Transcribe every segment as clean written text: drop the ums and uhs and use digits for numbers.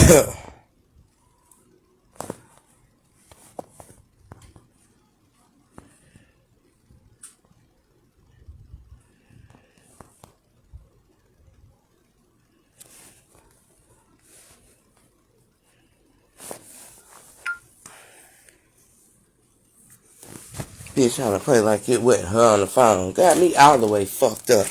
Bitch trying to play like it with her on the phone. Got me all the way fucked up.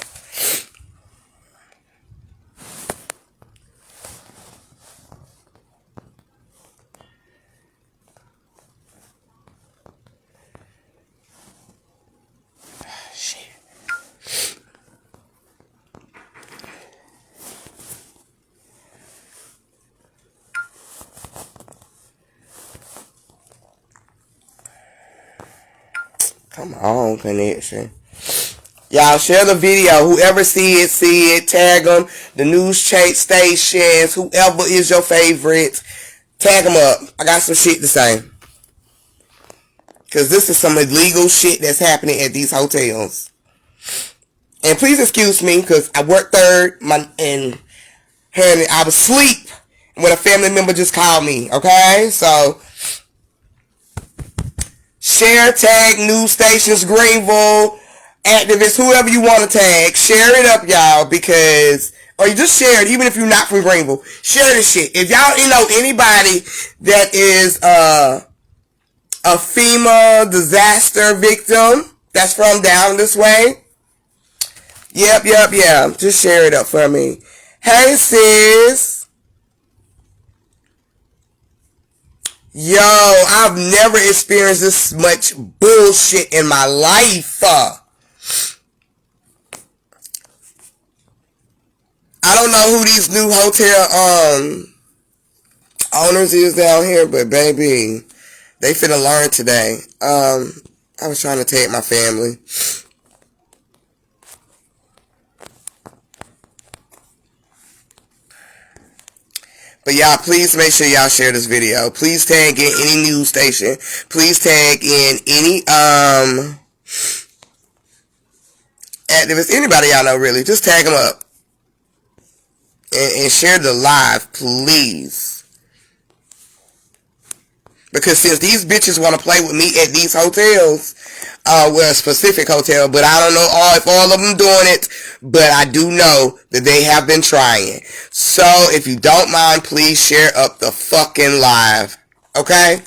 Shit. Come on, connection. Y'all share the video. Whoever see it. Tag them. The news stations. Whoever is your favorite. Tag them up. I got some shit to say. Because this is some illegal shit that's happening at these hotels. And please excuse me, because I work third. And I was asleep when a family member just called me. Okay? So share, tag, news stations, Greenville, activists, whoever you want to tag. Share it up, y'all, because, or you just share it, even if you're not from Greenville. Share this shit. If y'all know anybody that is a FEMA disaster victim that's from down this way, yep. Just share it up for me. Hey, sis. Yo, I've never experienced this much bullshit in my life. I don't know who these new hotel owners is down here, but baby, they finna learn today. I was trying to tag my family. But y'all, please make sure y'all share this video. Please tag in any news station. Please tag in any activists, anybody y'all know really. Just tag them up. And share the live, please. Because since these bitches want to play with me at these hotels, well, a specific hotel, but I don't know if all of them doing it, but I do know that they have been trying. So, if you don't mind, please share up the fucking live. Okay?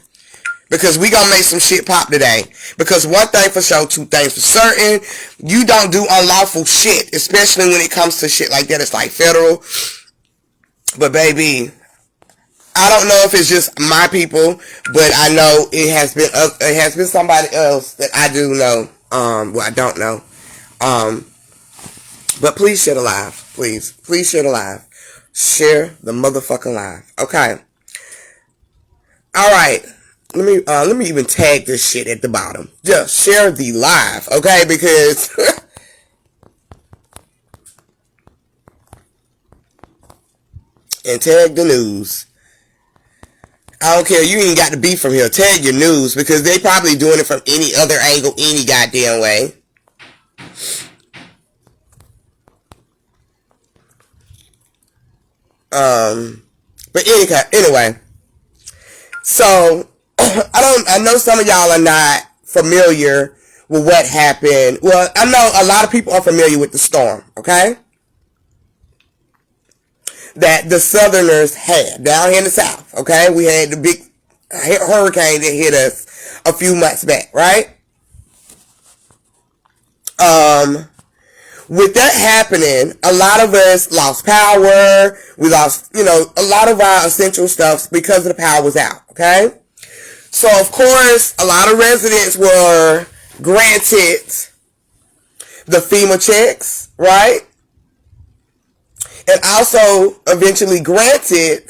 Because we gonna make some shit pop today. Because one thing for sure, two things for certain, you don't do unlawful shit, especially when it comes to shit like that. It's like federal. But baby, I don't know if it's just my people, but I know it has been somebody else that I do know. Well, I don't know. But please share the live, please share the live. Share the motherfucking live. Okay. All right. Let me even tag this shit at the bottom. Just share the live, okay? Because and tag the news. I don't care. You ain't got to be from here. Tag your news because they probably doing it from any other angle, any goddamn way. But anyway. So I know some of y'all are not familiar with what happened. Well, I know a lot of people are familiar with the storm. Okay. That the Southerners had down here in the South, okay? We had the big hurricane that hit us a few months back, right? With that happening, a lot of us lost power. We lost, a lot of our essential stuff because the power was out, okay? So, of course, a lot of residents were granted the FEMA checks, right? And also eventually granted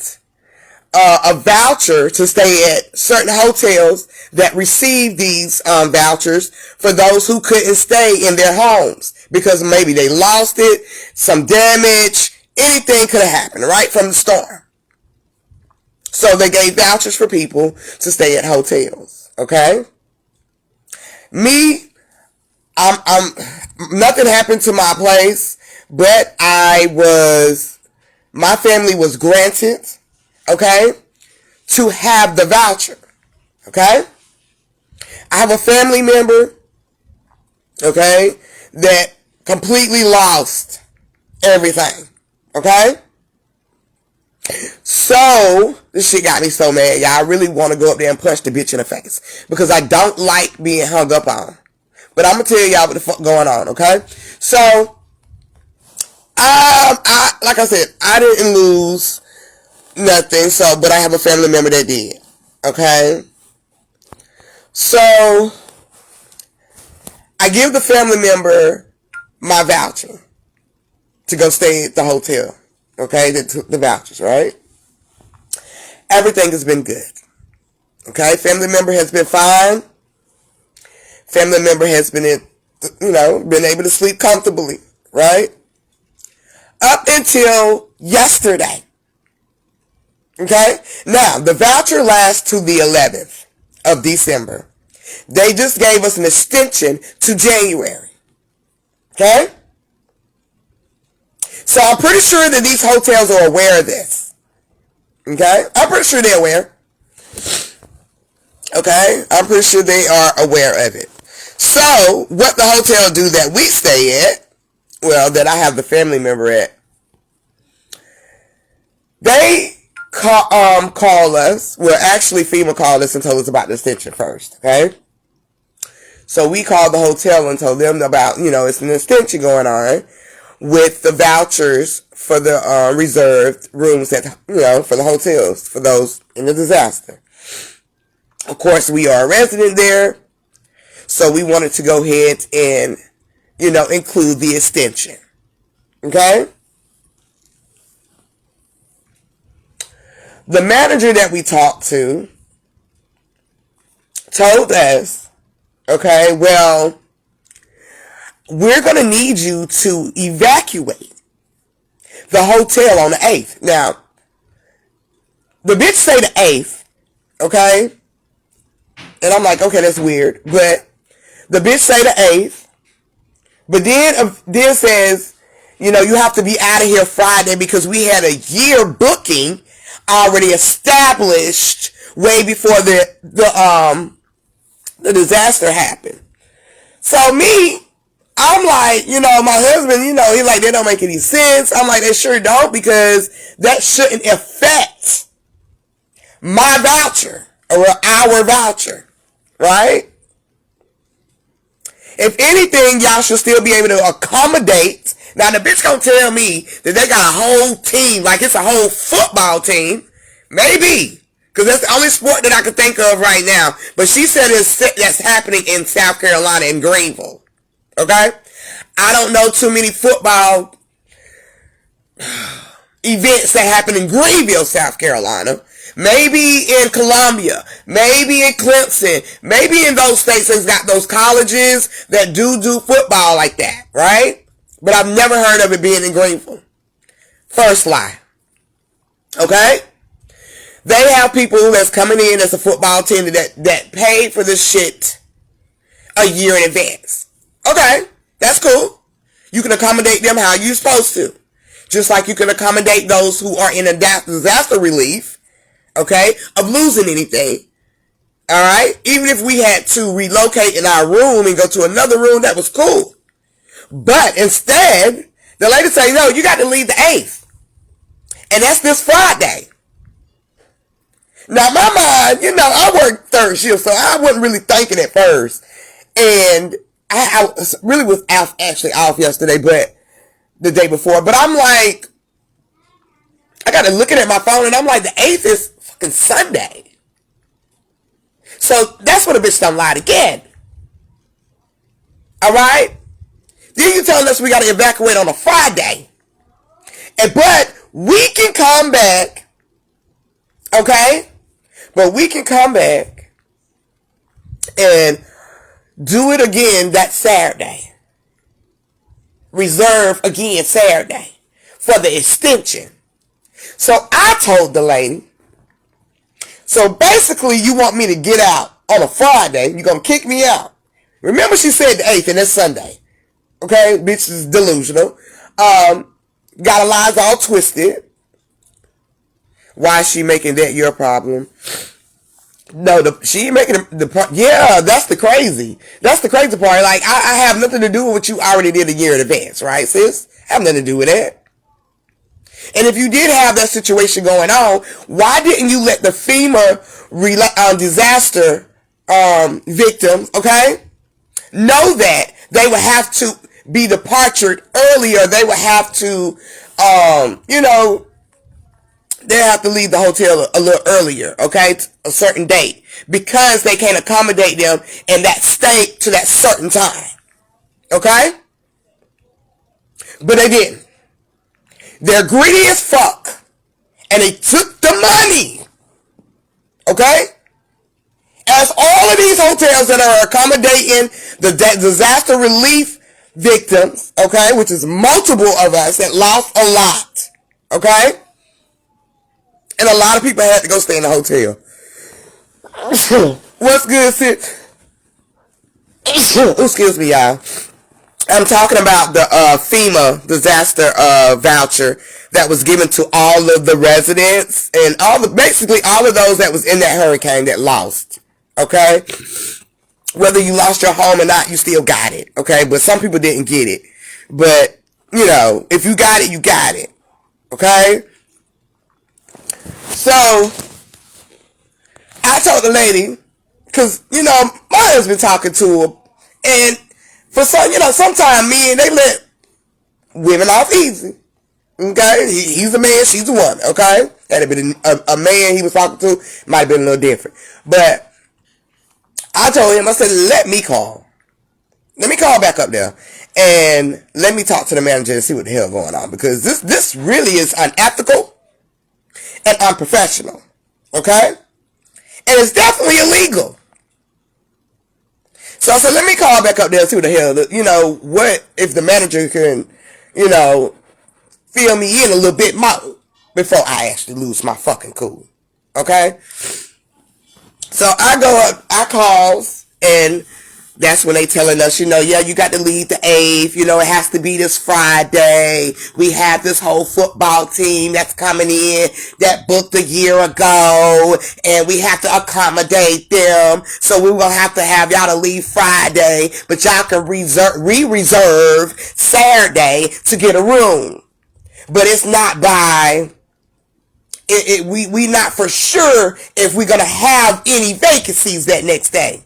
a voucher to stay at certain hotels that received these vouchers for those who couldn't stay in their homes because maybe they lost it, some damage, anything could have happened right from the storm. So they gave vouchers for people to stay at hotels. Okay, me, I'm nothing happened to my place. But my family was granted okay, to have the voucher, okay? I have a family member, okay, that completely lost everything, okay? So, this shit got me so mad, y'all. I really want to go up there and punch the bitch in the face because I don't like being hung up on. But I'm going to tell y'all what the fuck going on, okay? So, like I said, I didn't lose nothing, so, but I have a family member that did, okay? So, I give the family member my voucher to go stay at the hotel, okay? The vouchers, right? Everything has been good, okay? Family member has been fine. Family member has been, been able to sleep comfortably, right? Up until yesterday. Okay? Now, the voucher lasts to the 11th of December. They just gave us an extension to January. Okay? So I'm pretty sure that these hotels are aware of this. Okay? I'm pretty sure they're aware. Okay? I'm pretty sure they are aware of it. So, what the hotel do that we stay at, well, that I have the family member at, they call us, well, actually Fema called us and told us about the extension first, okay? So we called the hotel and told them about, it's an extension going on with the vouchers for the reserved rooms that, for the hotels, for those in the disaster. Of course, we are a resident there. So we wanted to go ahead and, include the extension. Okay? The manager that we talked to told us, okay, well, we're going to need you to evacuate the hotel on the 8th. Now, the bitch say the 8th, okay? And I'm like, okay, that's weird. But the bitch say the 8th, but then says, you have to be out of here Friday because we had a year booking already established way before the disaster happened. So I'm like, my husband, he's like, that don't make any sense. I'm like, they sure don't, because that shouldn't affect my voucher or our voucher, right? If anything, y'all should still be able to accommodate. Now, the bitch gonna tell me that they got a whole team, like it's a whole football team. Maybe. Because that's the only sport that I can think of right now. But she said that's happening in South Carolina, in Greenville. Okay? I don't know too many football events that happen in Greenville, South Carolina. Maybe in Columbia, maybe in Clemson, maybe in those states that's got those colleges that do football like that, right? But I've never heard of it being in Greenville. First lie. Okay? They have people that's coming in as a football team that paid for this shit a year in advance. Okay, that's cool. You can accommodate them how you're supposed to. Just like you can accommodate those who are in a disaster relief, okay, of losing anything. Alright? Even if we had to relocate in our room and go to another room, that was cool. But instead, the lady say, no, you got to leave the 8th. And that's this Friday. Now, my mind, I work third shift, so I wasn't really thinking at first. And I really was off yesterday, but the day before. But I'm like, I got to looking at my phone, and I'm like, the 8th is fucking Sunday. So that's when the bitch done lied again. Alright? Then you telling us we got to evacuate on a Friday. But we can come back. Okay? But we can come back and do it again that Saturday. Reserve again Saturday for the extension. So I told the lady, so basically you want me to get out on a Friday. You're going to kick me out. Remember she said the 8th and that's Sunday. Okay? Bitch is delusional. Got her lies all twisted. Why is she making that your problem? No, she ain't making the part. Yeah, that's the crazy part. Like, I have nothing to do with what you already did a year in advance, right, sis? I have nothing to do with that. And if you did have that situation going on, why didn't you let the FEMA disaster victims, okay, know that they would have to be departured earlier? They would have to, they have to leave the hotel a little earlier, okay, a certain date, because they can't accommodate them in that state to that certain time, okay? But they didn't. They're greedy as fuck, and they took the money, okay? As all of these hotels that are accommodating the disaster relief victims, okay, which is multiple of us that lost a lot, okay? And a lot of people had to go stay in the hotel. What's good, sis? Excuse me, y'all. I'm talking about the FEMA disaster voucher that was given to all of the residents and basically all of those that was in that hurricane that lost. Okay? Whether you lost your home or not, you still got it. Okay? But some people didn't get it. But, if you got it, you got it. Okay? So, I told the lady, because, my husband talking to her, and for some, sometimes men, they let women off easy. Okay? He's a man, she's a woman. Okay? Had it been a man he was talking to, might have been a little different. But I told him, I said, let me call. Let me call back up there. And let me talk to the manager and see what the hell going on. Because this really is unethical and unprofessional. Okay? And it's definitely illegal. So I said, let me call back up there and see what the hell, what if the manager can, fill me in a little bit more before I actually lose my fucking cool. Okay? So I go up, I calls, and that's when they telling us, yeah, you got to leave the 8th, it has to be this Friday. We have this whole football team that's coming in that booked a year ago, and we have to accommodate them. So we're going to have y'all to leave Friday, but y'all can re-reserve Saturday to get a room. But it's not by, we not for sure if we're going to have any vacancies that next day.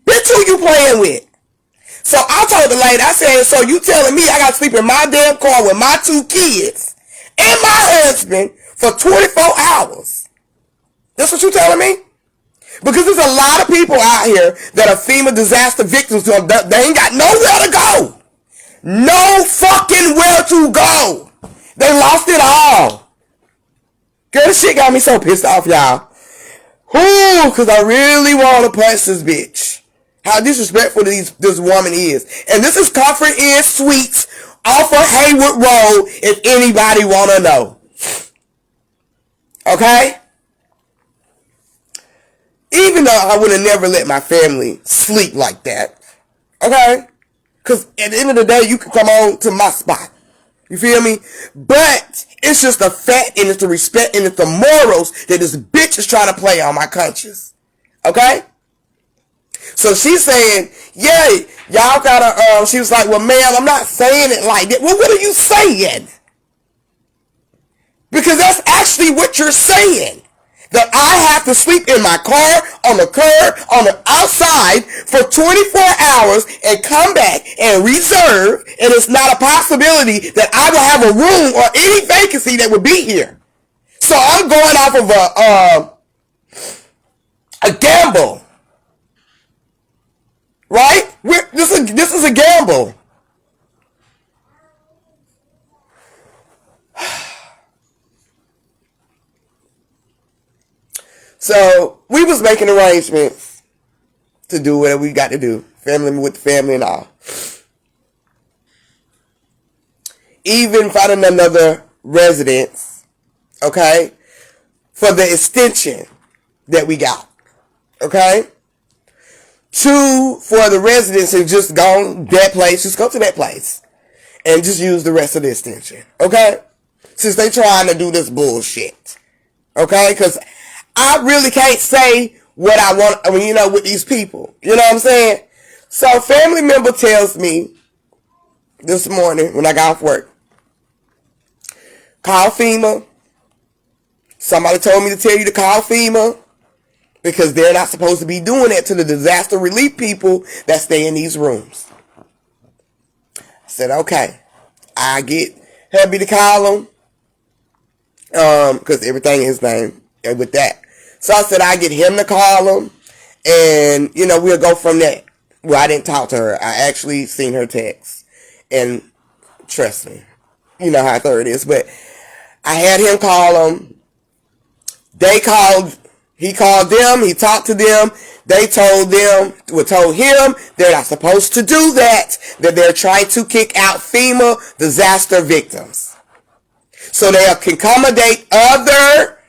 Bitch, who you playing with? So I told the lady, I said, so you telling me I got to sleep in my damn car with my 2 kids and my husband for 24 hours? That's what you telling me? Because there's a lot of people out here that are FEMA disaster victims. They ain't got nowhere to go. No fucking where to go. They lost it all. Girl, this shit got me so pissed off, y'all. Ooh, because I really want to punch this bitch. How disrespectful this woman is. And this is Comfort Inn Suites off of Hayward Road, if anybody want to know. Okay? Even though I would have never let my family sleep like that. Okay? Because at the end of the day, you can come on to my spot. You feel me? But it's just the fact and it's the respect and it's the morals that this bitch is trying to play on my conscience. Okay? So she's saying, yeah, y'all gotta, she was like, well, ma'am, I'm not saying it like that. Well, what are you saying? Because that's actually what you're saying. That I have to sleep in my car, on the curb, on the outside for 24 hours and come back and reserve, and it's not a possibility that I will have a room or any vacancy that would be here. So I'm going off of a gamble. Right? This is a gamble. So we was making arrangements to do whatever we got to do. Family with the family and all. Even finding another residence, okay, for the extension that we got. Okay? 2 for the residents and just go that place, just go to that place and just use the rest of the extension. Okay? Since they trying to do this bullshit. Okay? Because I really can't say what I want, I mean, you know, with these people. You know what I'm saying? So a family member tells me this morning when I got off work, call FEMA. Somebody told me to tell you to call FEMA because they're not supposed to be doing that to the disaster relief people that stay in these rooms. I said, okay. I get hubby to call them because everything is his name with that. So I said, I get him to call them and, you know, we'll go from there. Well, I didn't talk to her. I actually seen her text. And trust me, you know how thorough it is. But I had him call them. They called, he called them, he talked to them. They told him they're not supposed to do that they're trying to kick out FEMA disaster victims. So they can accommodate other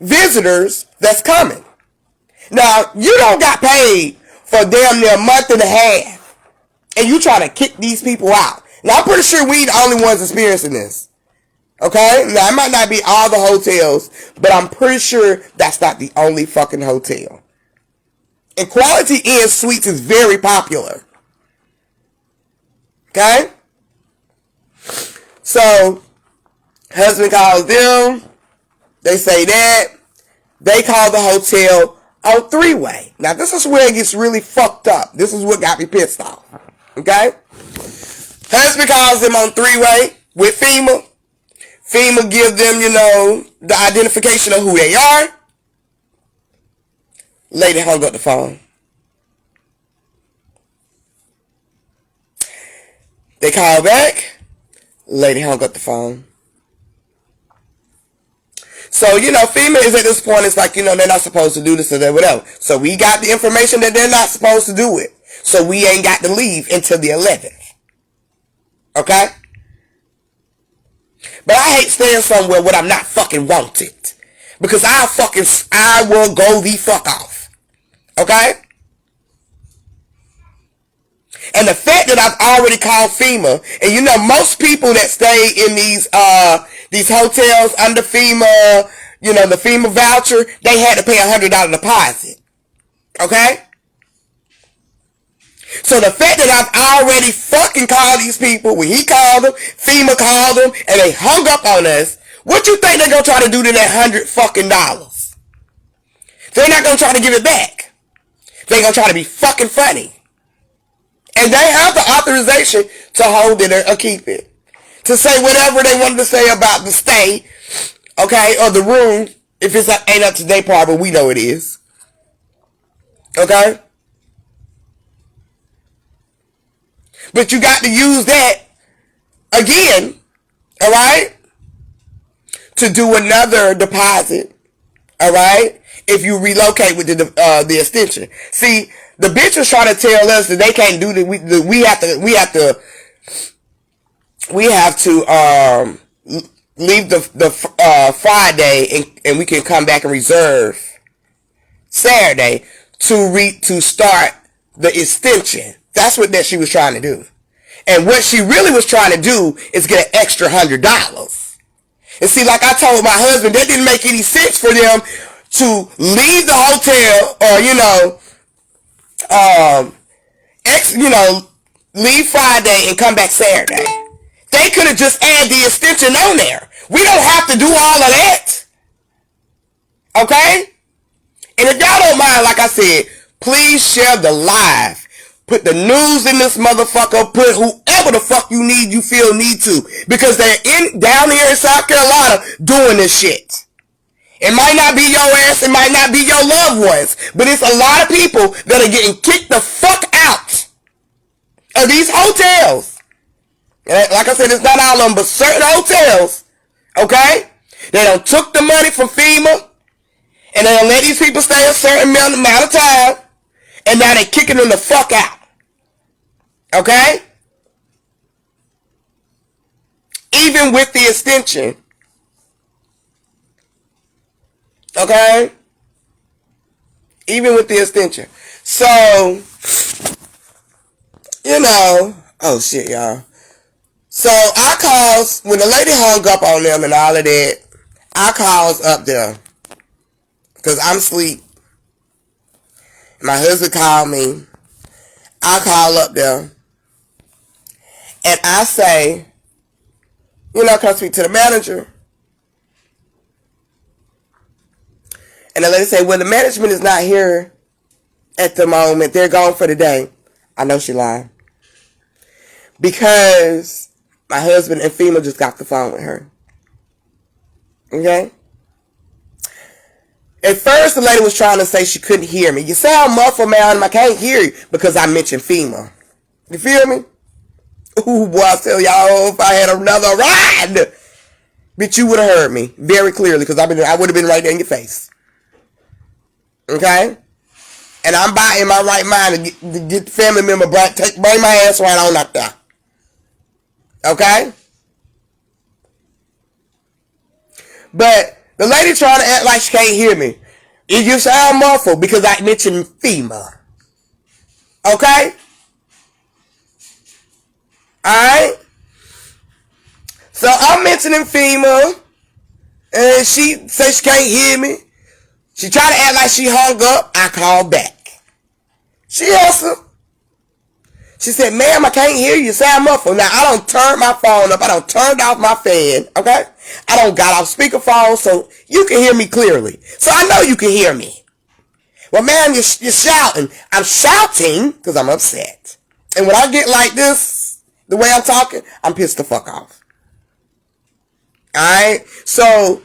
visitors that's coming. Now, you don't got paid for damn near a month and a half. And you trying to kick these people out. Now, I'm pretty sure we the only ones experiencing this. Okay? Now, it might not be all the hotels, but I'm pretty sure that's not the only fucking hotel. And Quality Inn Suites is very popular. Okay? So, husband calls them. They say that. They call the hotel on three-way. Now, this is where it gets really fucked up. This is what got me pissed off. Okay? Husband calls them on three-way with FEMA. FEMA give them, you know, the identification of who they are. Lady hung up the phone. They call back. Lady hung up the phone. So, you know, FEMA is at this point, it's like, you know, they're not supposed to do this or that, whatever. So we got the information that they're not supposed to do it. So we ain't got to leave until the 11th. Okay? But I hate staying somewhere where I'm not fucking wanted. Because I will go the fuck off. Okay? And the fact that I've already called FEMA, and you know, most people that stay in these hotels under FEMA, you know, the FEMA voucher, they had to pay $100 deposit. Okay? So the fact that I've already fucking called these people, when he called them, FEMA called them, and they hung up on us, what you think they're gonna try to do to that $100 fucking dollars? They're not gonna try to give it back. They're gonna try to be fucking funny. And they have the authorization to hold it or keep it. To say whatever they wanted to say about the stay, okay, or the room, if it ain't up to their part, but we know it is. Okay? But you got to use that again, alright, to do another deposit, alright, if you relocate with the extension. See, the bitch is trying to tell us that they can't do that. We have to leave the Friday and we can come back and reserve Saturday to start the extension. That's what she was trying to do. And what she really was trying to do is get an extra $100. And see, like I told my husband, that didn't make any sense for them to leave the hotel or, leave Friday and come back Saturday. They could have just added the extension on there. We don't have to do all of that. Okay? And if y'all don't mind, like I said, please share the live. Put the news in this motherfucker. Put whoever the fuck you feel need to. Because they're down here in South Carolina doing this shit. It might not be your ass. It might not be your loved ones. But it's a lot of people that are getting kicked the fuck out of these hotels. And like I said, it's not all of them, but certain hotels. Okay? They done took the money from FEMA. And they done let these people stay a certain amount of time. And now they kicking them the fuck out. Okay? Even with the extension. Okay? Even with the extension. So, oh shit, y'all. So, I calls, when the lady hung up on them and all of that, I calls up there. because I'm asleep. My husband called me. I call up there. And I say, can I speak to the manager? And the lady say, well, the management is not here at the moment. They're gone for the day. I know she lied. Because my husband and Fema just got the phone with her. Okay? At first, the lady was trying to say she couldn't hear me. You sound muffled, man. I can't hear you because I mentioned Fema. You feel me? Ooh, boy, I tell y'all, if I had another ride, bitch, you would have heard me very clearly because I would have been right there in your face. Okay? And I'm in my right mind to get the family member, bring my ass right on up there. Okay? But the lady trying to act like she can't hear me. You sound muffled because I mentioned Fema. Okay? Alright? So I'm mentioning Fema. And she says she can't hear me. She tried to act like she hung up. I called back. She answered. She said, ma'am, I can't hear you. Sound muffled. Now, I don't turn my phone up. I don't turn off my fan. Okay? I don't got off speakerphone so you can hear me clearly. So I know you can hear me. Well, ma'am, you're shouting. I'm shouting because I'm upset. And when I get like this, the way I'm talking, I'm pissed the fuck off. Alright? So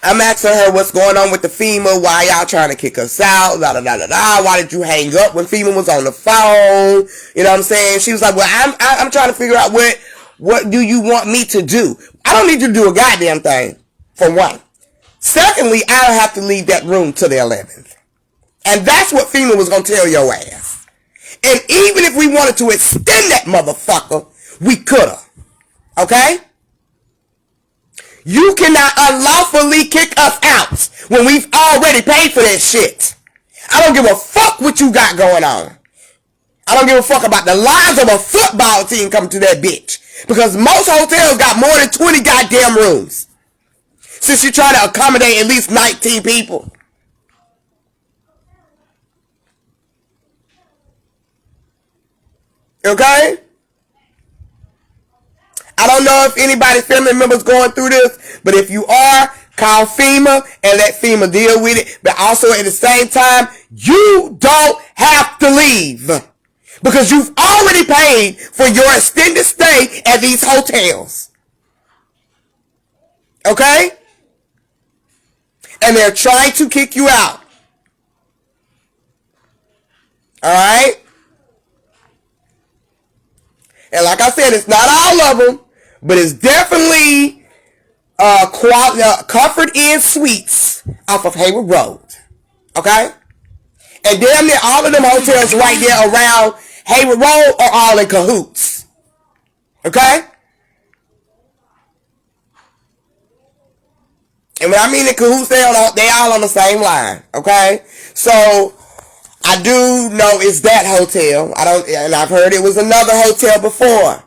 I'm asking her what's going on with the Fema. Why y'all trying to kick us out? Da, da, da, da, da. Why did you hang up when Fema was on the phone? You know what I'm saying? She was like, well, I'm trying to figure out what do you want me to do? I don't need you to do a goddamn thing, for one. Secondly, I don't have to leave that room till the 11th. And that's what Fema was going to tell your ass. And even if we wanted to extend that motherfucker, we could have. Okay? You cannot unlawfully kick us out when we've already paid for that shit. I don't give a fuck what you got going on. I don't give a fuck about the lives of a football team coming to that bitch. Because most hotels got more than 20 goddamn rooms. Since you're trying to accommodate at least 19 people. Okay? I don't know if anybody's family members going through this, but if you are, call Fema and let Fema deal with it. But also at the same time, you don't have to leave. Because you've already paid for your extended stay at these hotels. Okay? And they're trying to kick you out. Alright? And like I said, it's not all of them, but it's definitely Comfort Inn Suites off of Hayward Road. Okay? And damn near all of them hotels right there around Hayward Road are all in cahoots. Okay? And when I mean in cahoots, they all on the same line. Okay? So I do know it's that hotel. And I've heard it was another hotel before.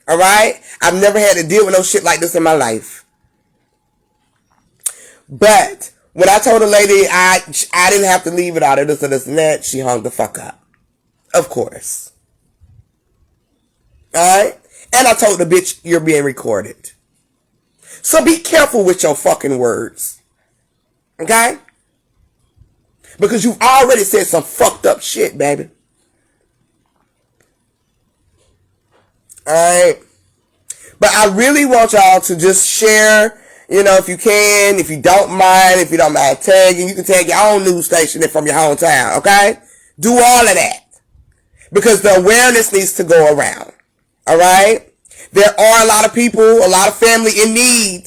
Alright? I've never had to deal with no shit like this in my life. But when I told the lady I didn't have to leave it out of this and that, she hung the fuck up. Of course. Alright? And I told the bitch, you're being recorded. So be careful with your fucking words. Okay? Because you've already said some fucked up shit, baby. Alright? But I really want y'all to just share, if you can, if you don't mind tagging, you can tag your own news station from your hometown, okay? Do all of that. Because the awareness needs to go around. Alright? There are a lot of people, a lot of family in need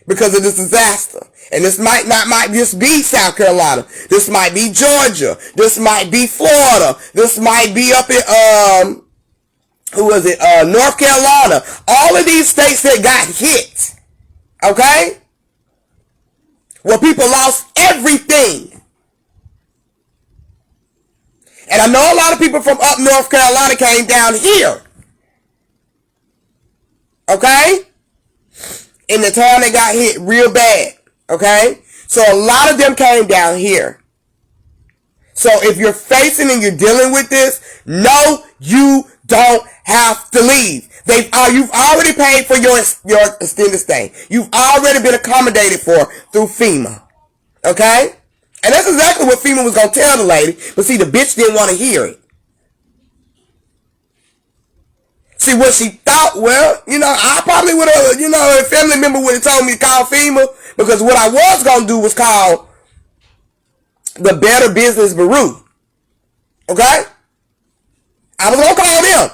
because of this disaster. And this might just be South Carolina. This might be Georgia. This might be Florida. This might be up in, North Carolina. All of these states that got hit. Okay? Where people lost everything. And I know a lot of people from up North Carolina came down here. Okay? In the town that got hit real bad. Okay? So a lot of them came down here. So if you're facing and you're dealing with this, no, you don't have to leave. You've already paid for your extended stay. You've already been accommodated for through Fema. Okay? And that's exactly what Fema was going to tell the lady. But see, the bitch didn't want to hear it. See, what she thought, well, I probably would have, a family member would have told me to call Fema. Because what I was going to do was call the Better Business Bureau. Okay? I was going to call them.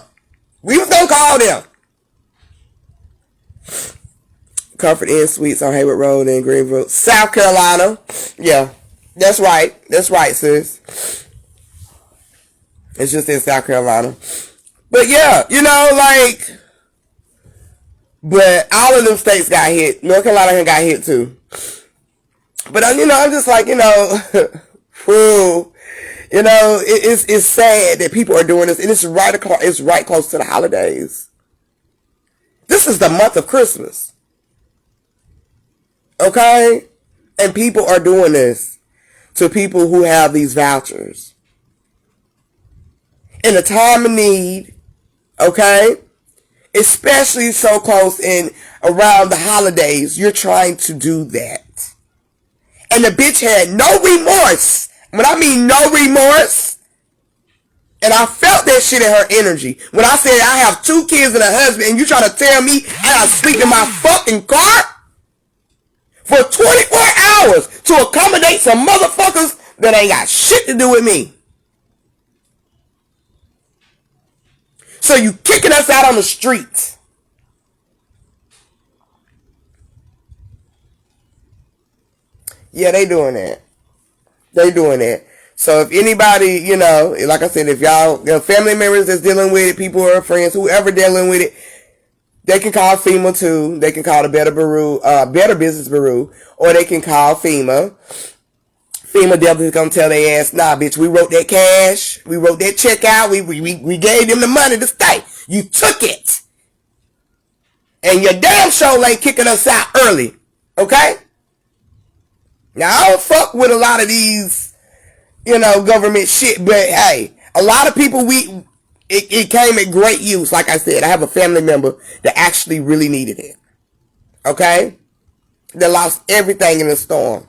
We was going to call them. Comfort Inn Suites on Hayward Road in Greenville, South Carolina. Yeah, that's right. That's right, sis. It's just in South Carolina. But yeah, but all of them states got hit. North Carolina got hit too. But I'm just like, whew, it's sad that people are doing this, and it's right close to the holidays. This is the month of Christmas. Okay? And people are doing this to people who have these vouchers. In a time of need, okay? Especially so close in around the holidays, you're trying to do that. And the bitch had no remorse. When I mean no remorse, and I felt that shit in her energy. When I said I have 2 kids and a husband, and you trying to tell me I gotta sleep in my fucking car for 24 hours to accommodate some motherfuckers that ain't got shit to do with me. So you kicking us out on the streets. Yeah, they doing that. They doing that. So if anybody, like I said, if y'all family members that's dealing with it, people or friends, whoever dealing with it, they can call FEMA too. They can call the Better Business Bureau, or they can call FEMA. FEMA definitely gonna tell their ass, nah, bitch, we wrote that cash, we wrote that check out, we gave them the money to stay. You took it. And your damn show ain't kicking us out early. Okay? Now, I don't fuck with a lot of these, government shit, but hey, a lot of people, it came at great use. Like I said, I have a family member that actually really needed it. Okay? That lost everything in the storm.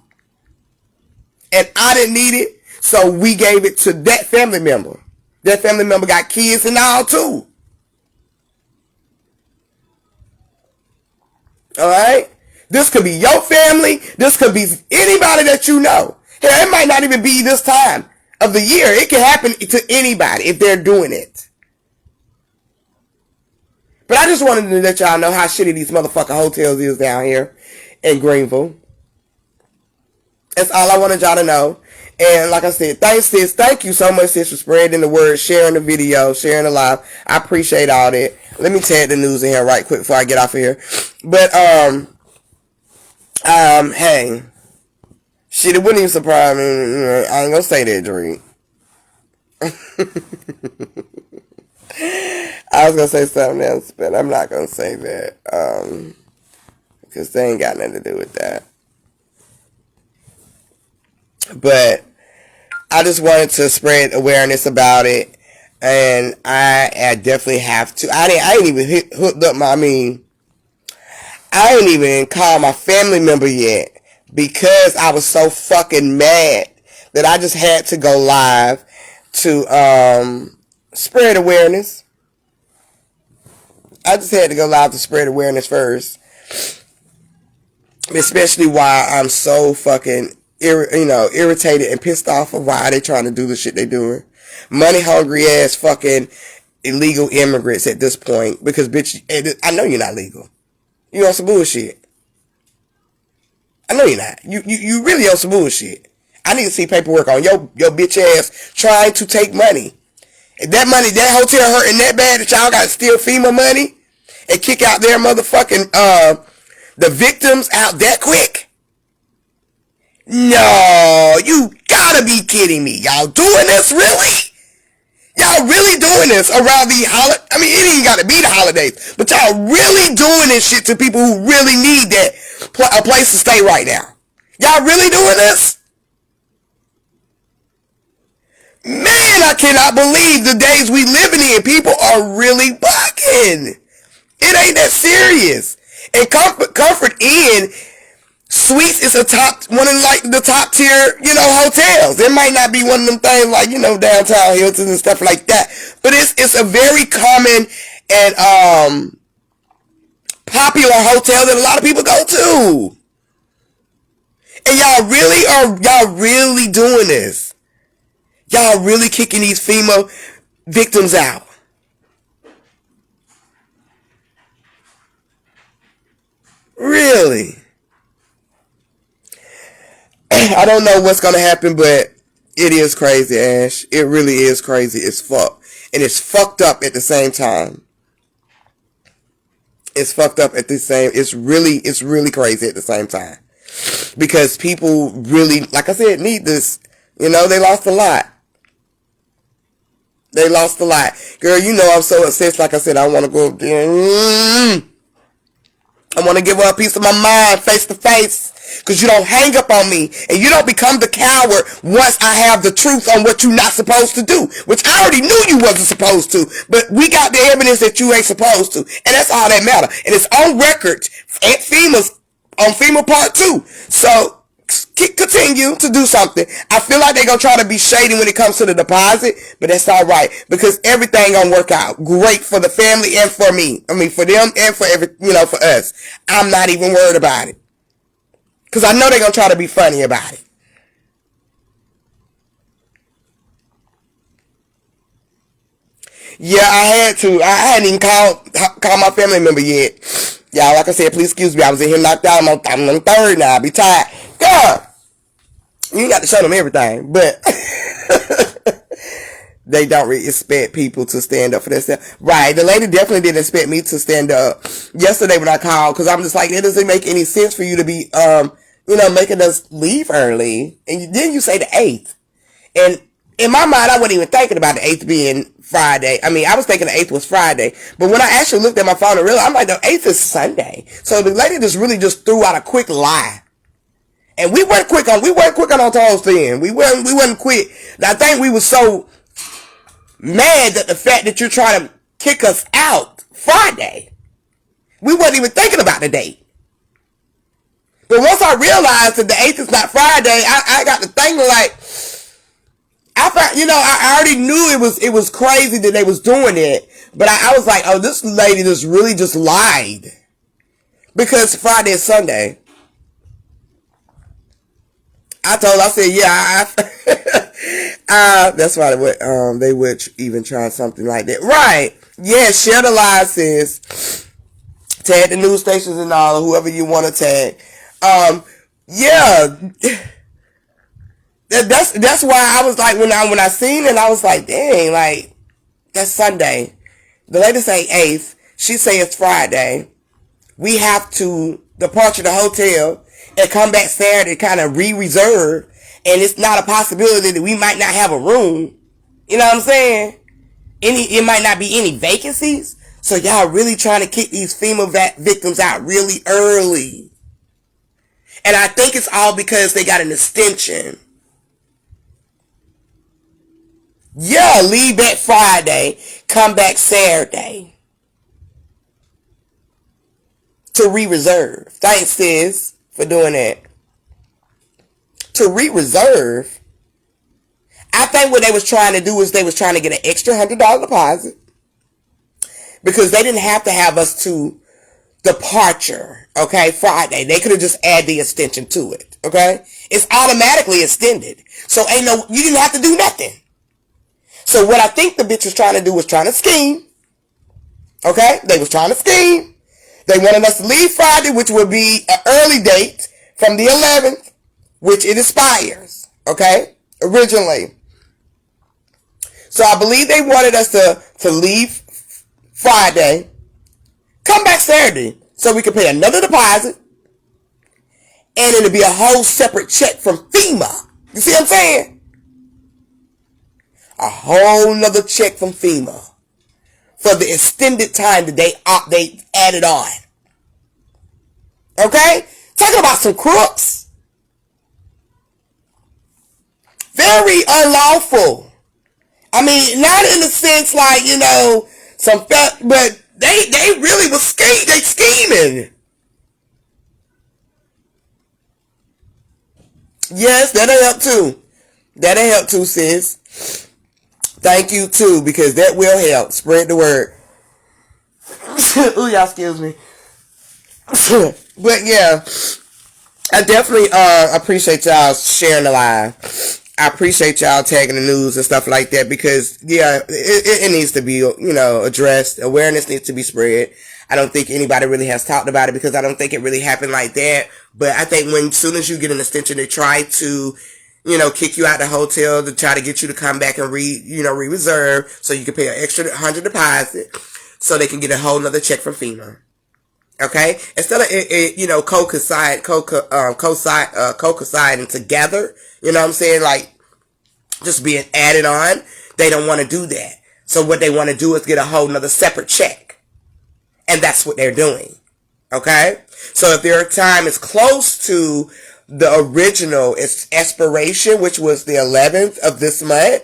And I didn't need it, so we gave it to that family member. That family member got kids and all too. Alright? This could be your family. This could be anybody that you know. Hell, it might not even be this time of the year. It can happen to anybody if they're doing it. But I just wanted to let y'all know how shitty these motherfucking hotels is down here in Greenville. That's all I wanted y'all to know. And like I said, thanks sis. Thank you so much sis for spreading the word, sharing the video, sharing the live. I appreciate all that. Let me tag the news in here right quick before I get off of here. But hey, shit, it wouldn't even surprise me. I ain't gonna say that, Drake. I was gonna say something else, but I'm not gonna say that. Because they ain't got nothing to do with that. But I just wanted to spread awareness about it, and I definitely have to. I ain't even hooked up I ain't even called my family member yet because I was so fucking mad that I just had to go live to spread awareness. I just had to go live to spread awareness first, especially why I'm so fucking irritated and pissed off of why they trying to do the shit they doing. Money hungry ass fucking illegal immigrants at this point. Because bitch, I know you're not legal. You on some bullshit. I know you're not. You really on some bullshit. I need to see paperwork on your bitch ass trying to take money. If that money, that hotel hurting that bad that y'all got to steal FEMA money and kick out their motherfucking the victims out that quick. No, you gotta be kidding me. Y'all doing this really? Y'all really doing this around the holiday? I mean, it ain't gotta be the holidays, but y'all really doing this shit to people who really need that a place to stay right now. Y'all really doing this? Man, I cannot believe the days we living in. People are really bugging. It ain't that serious. And Comfort Inn Suites is one of like the top tier, hotels. It might not be one of them things like, downtown Hilton and stuff like that. But it's a very common and popular hotel that a lot of people go to. And y'all really doing this. Y'all really kicking these female victims out. Really? I don't know what's going to happen, but it is crazy, Ash. It really is crazy as fuck. And it's fucked up at the same time. It's fucked up at the same, it's really crazy at the same time. Because people really, like I said, need this. They lost a lot. They lost a lot. Girl, I'm so obsessed. Like I said, I want to go up there. I want to give her a piece of my mind face to face. Because you don't hang up on me. And you don't become the coward once I have the truth on what you're not supposed to do. Which I already knew you wasn't supposed to. But we got the evidence that you ain't supposed to. And that's all that matters. And it's on record at FEMA's, on FEMA Part 2. So, continue to do something. I feel like they're going to try to be shady when it comes to the deposit, but that's all right because everything going to work out great for the family and for me. I mean, for them and for for us. I'm not even worried about it because I know they're going to try to be funny about it. Yeah, I had to. I hadn't even called my family member yet. Y'all, like I said, please excuse me. I was in here knocked out. I'm on third now. I be tired. God, you ain't got to show them everything, but they don't really expect people to stand up for themselves. Right. The lady definitely didn't expect me to stand up yesterday when I called because I'm just like, it doesn't make any sense for you to be, making us leave early. And then you say the 8th. And in my mind, I wasn't even thinking about the 8th being Friday. I mean, I was thinking the 8th was Friday. But when I actually looked at my phone and realized, I'm like, the 8th is Sunday. So the lady just threw out a quick lie. And we weren't quick on our toes then. We wasn't quick. I think we were so mad that the fact that you're trying to kick us out Friday. We wasn't even thinking about the date. But once I realized that the 8th is not Friday, I got to thinking like, I already knew it was crazy that they was doing it, but I was like, oh, this lady just lied. Because Friday is Sunday. I said, yeah, that's why they would even try something like that. Right. Yeah, share the live, sis. Tag the news stations and all, whoever you want to tag. Yeah. That's why I was like, when I seen it, I was like, dang, like, that's Sunday. The lady say 8th. She say it's Friday. We have to depart to the hotel and come back Saturday, kind of re-reserve. And it's not a possibility that we might not have a room. You know what I'm saying? It might not be any vacancies. So y'all really trying to kick these female victims out really early. And I think it's all because they got an extension. Yeah, leave back Friday, come back Saturday to re-reserve. Thanks, sis, for doing that. To re-reserve, I think what they was trying to do is they was trying to get an extra $100 deposit because they didn't have to have us to departure, okay, Friday. They could have just added the extension to it, okay? It's automatically extended. So you didn't have to do nothing. So what I think the bitch was trying to do was trying to scheme. Okay? They was trying to scheme. They wanted us to leave Friday, which would be an early date from the 11th, which it expires. Okay? Originally. So I believe they wanted us to leave Friday, come back Saturday, so we could pay another deposit, and it'll be a whole separate check from FEMA. You see what I'm saying? A whole nother check from FEMA for the extended time that they added on. Okay? Talking about some crooks. very unlawful. I mean, not in the sense like, you know, but they really was scheming. Yes, that'll help too. That'll help too, sis. Thank you too, because that will help. Spread the word. Ooh, y'all excuse me. But yeah, I definitely appreciate y'all sharing the live. I appreciate y'all tagging the news and stuff like that, because yeah, it needs to be, you know, addressed. Awareness needs to be spread. I don't think anybody really has talked about it, because I don't think it really happened like that. But I think as soon as you get an extension, they try to, you know, kick you out the hotel to try to get you to come back and re-reserve so you can pay an extra $100 deposit so they can get a whole nother check from FEMA. Okay? Instead of you know, co-cosiding together, you know what I'm saying? Like, just being added on, they don't want to do that. So what they want to do is get a whole nother separate check. And that's what they're doing. Okay? So if their time is close to the original expiration, which was the 11th of this month,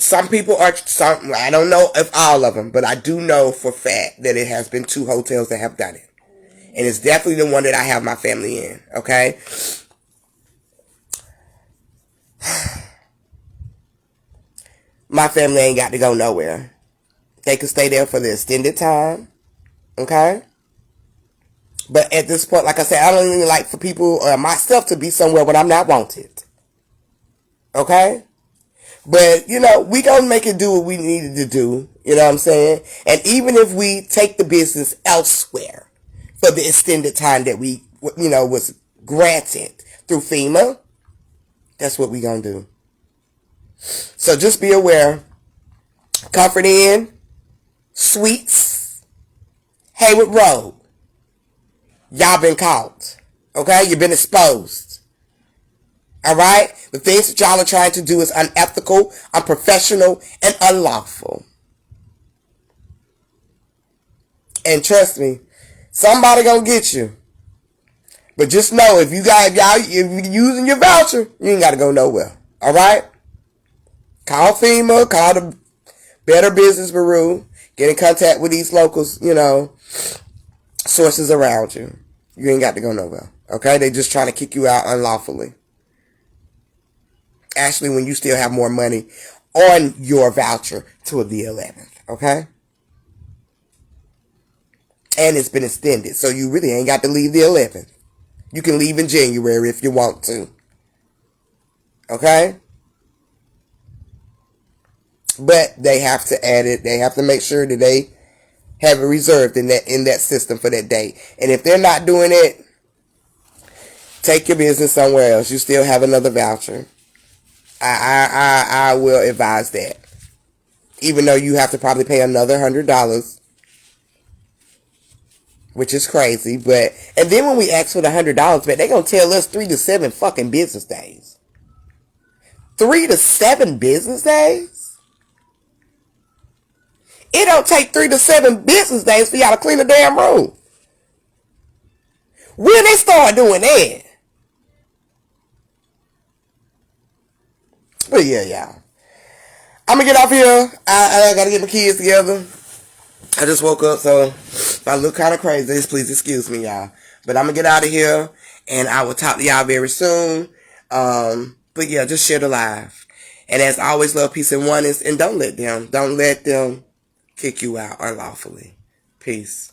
some people are, I don't know if all of them, but I do know for a fact that it has been 2 hotels that have done it. And it's definitely the one that I have my family in. Okay? My family ain't got to go nowhere. They can stay there for the extended time. Okay? But at this point, like I said, I don't even like for people or myself to be somewhere when I'm not wanted. Okay? But, you know, we gonna make it do what we needed to do. You know what I'm saying? And even if we take the business elsewhere for the extended time that we, you know, was granted through FEMA, that's what we gonna do. So just be aware. Comfort Inn, Suites, Hayward Road. Y'all been caught. Okay? You've been exposed. Alright? The things that y'all are trying to do is unethical, unprofessional, and unlawful. And trust me, somebody gonna get you. But just know, if you're using your voucher, you ain't gotta go nowhere. Alright? Call FEMA, call the Better Business Bureau, get in contact with these locals, you know, sources around you. You ain't got to go nowhere. Okay? They just trying to kick you out unlawfully. Actually, when you still have more money on your voucher till the 11th. Okay? And it's been extended. So you really ain't got to leave the 11th. You can leave in January if you want to. Okay? But they have to add it. They have to make sure that they have it reserved in that system for that day. And if they're not doing it, take your business somewhere else. You still have another voucher. I will advise that. Even though you have to probably pay another $100, which is crazy. And then when we ask for the $100 back, they're gonna tell us 3 to 7 fucking business days. 3 to 7 business days? It don't take 3 to 7 business days for y'all to clean the damn room. When they start doing that? But yeah, y'all. I'm gonna get off here. I gotta get my kids together. I just woke up, so if I look kind of crazy, please excuse me, y'all. But I'm gonna get out of here, and I will talk to y'all very soon. But yeah, just share the live. And as always, love, peace, and oneness. And don't let them kick you out unlawfully. Peace.